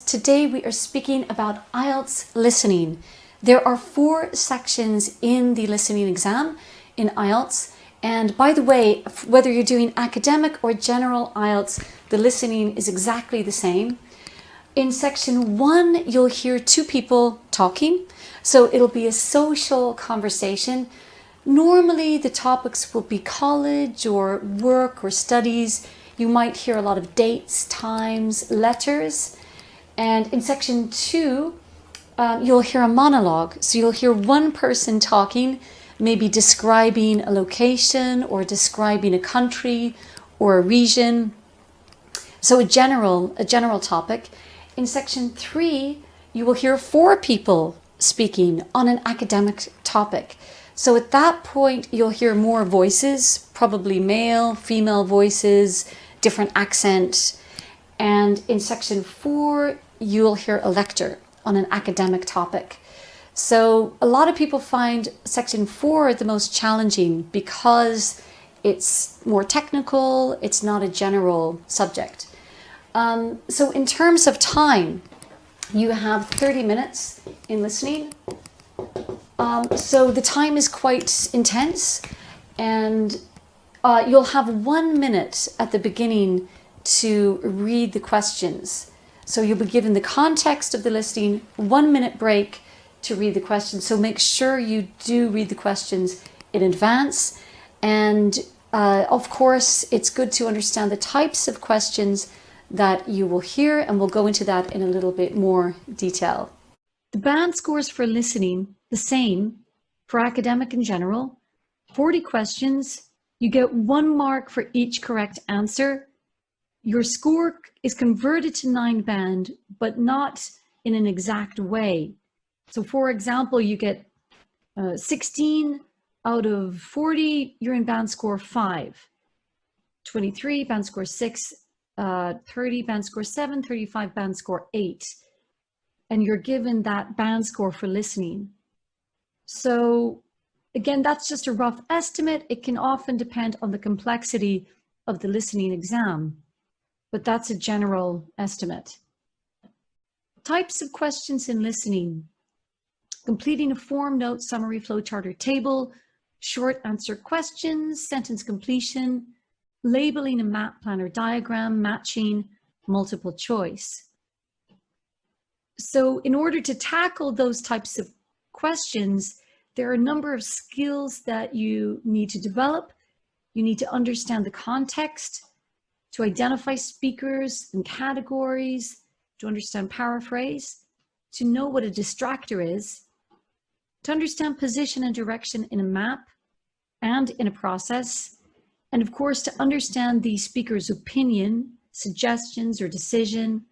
Today we are speaking about IELTS listening. There are 4 sections in the listening exam in IELTS. And by the way, whether you're doing academic or general IELTS, the listening is exactly the same. In section 1, you'll hear 2 people talking. So it'll be a social conversation. Normally the topics will be college or work or studies. You might hear a lot of dates, times, letters. And in section 2, you'll hear a monologue. So you'll hear one person talking, maybe describing a location or describing a country or a region. So a general topic. In section 3, you will hear 4 people speaking on an academic topic. So at that point, you'll hear more voices, probably male, female voices, different accent. And in section 4, you'll hear a lecture on an academic topic. So a lot of people find section 4 the most challenging because it's more technical, it's not a general subject. So in terms of time, you have 30 minutes in listening. So the time is quite intense, and you'll have 1 minute at the beginning to read the questions. So you'll be given the context of the listening, 1 minute break to read the questions. So make sure you do read the questions in advance. And of course, it's good to understand the types of questions that you will hear, and we'll go into that in a little bit more detail. The band scores for listening, the same for academic in general. 40 questions, you get 1 mark for each correct answer. Your score is converted to 9 band, but not in an exact way. So for example, you get 16 out of 40, you're in band score 5. 23, band score 6, 30, band score 7, 35, band score 8. And you're given that band score for listening. So again, that's just a rough estimate. It can often depend on the complexity of the listening exam, but that's a general estimate. Types of questions in listening: completing a form, note, summary, flowchart, or table, short answer questions, sentence completion, labeling a map, plan, or diagram, matching, multiple choice. So in order to tackle those types of questions, there are a number of skills that you need to develop. You need to understand the context, to identify speakers and categories, to understand paraphrase, to know what a distractor is, to understand position and direction in a map and in a process, and of course to understand the speaker's opinion, suggestions, or decision,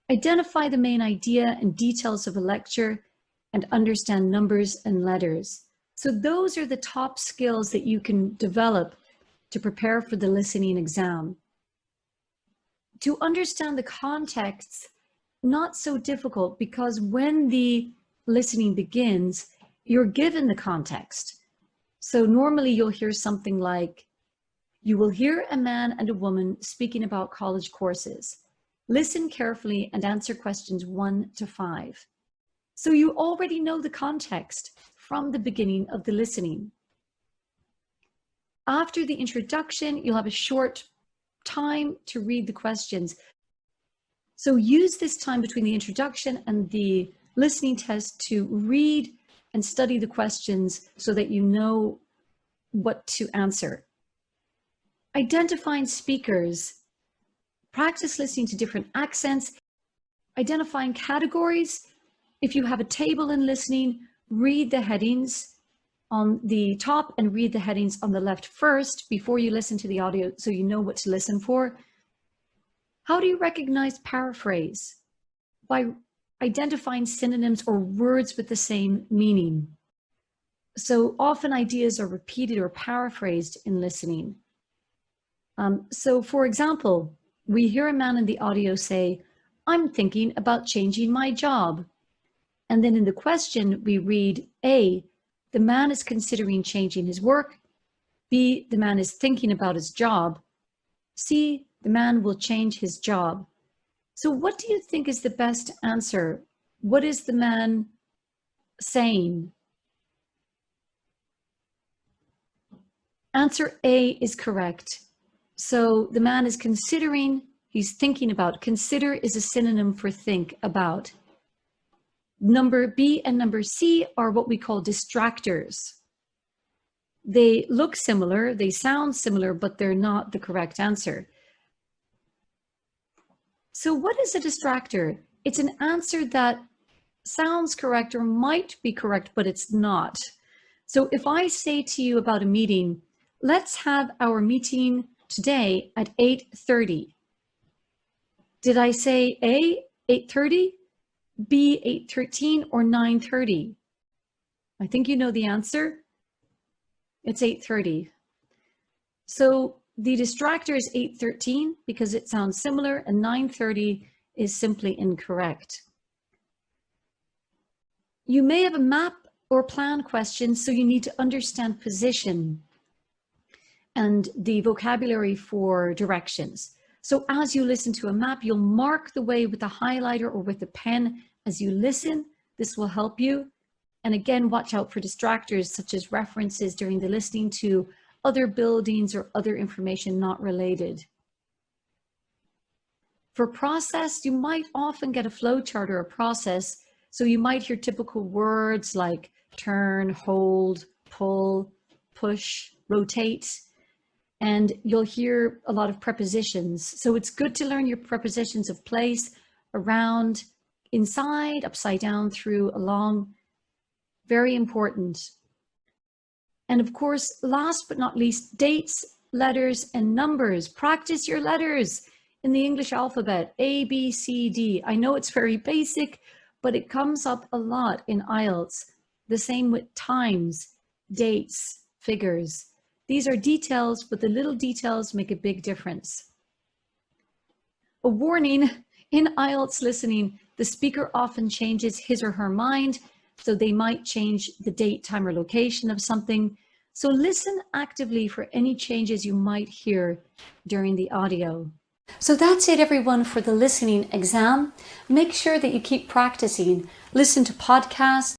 identify the main idea and details of a lecture, and understand numbers and letters. So those are the top skills that you can develop to prepare for the listening exam. To understand the context, not so difficult, because when the listening begins, you're given the context. So normally you'll hear something like, you will hear a man and a woman speaking about college courses. Listen carefully and answer questions 1 to 5. So you already know the context from the beginning of the listening. After the introduction, you'll have a short time to read the questions. So use this time between the introduction and the listening test to read and study the questions so that you know what to answer. Identifying speakers. Practice listening to different accents. Identifying categories. If you have a table in listening, read the headings on the top and read the headings on the left first before you listen to the audio so you know what to listen for. How do you recognize paraphrase? By identifying synonyms or words with the same meaning. So often ideas are repeated or paraphrased in listening. So for example, we hear a man in the audio say, "I'm thinking about changing my job." And then in the question, we read A, the man is considering changing his work. B, the man is thinking about his job. C, the man will change his job. So what do you think is the best answer? What is the man saying? Answer A is correct. So the man is considering, he's thinking about. Consider is a synonym for think about. Number B and number C are what we call distractors. They look similar, they sound similar, but they're not the correct answer. So what is a distractor? It's an answer that sounds correct or might be correct, but it's not. So if I say to you about a meeting, let's have our meeting today at 8:30. Did I say A, 8:30, B, 8:13, or 9:30? I think you know the answer. It's 8:30. So the distractor is 8:13 because it sounds similar, and 9:30 is simply incorrect. You may have a map or plan question, so you need to understand position and the vocabulary for directions. So as you listen to a map, you'll mark the way with a highlighter or with a pen as you listen. This will help you. And again, watch out for distractors such as references during the listening to other buildings or other information not related. For process, you might often get a flow chart or a process. So you might hear typical words like turn, hold, pull, push, rotate, and you'll hear a lot of prepositions. So it's good to learn your prepositions of place, around, inside, upside down, through, along. Very important. And of course, last but not least, dates, letters, and numbers. Practice your letters in the English alphabet, A, B, C, D. I know it's very basic, but it comes up a lot in IELTS. The same with times, dates, figures. These are details, but the little details make a big difference. A warning, in IELTS listening, the speaker often changes his or her mind, so they might change the date, time, or location of something. So listen actively for any changes you might hear during the audio. So that's it, everyone, for the listening exam. Make sure that you keep practicing. Listen to podcasts,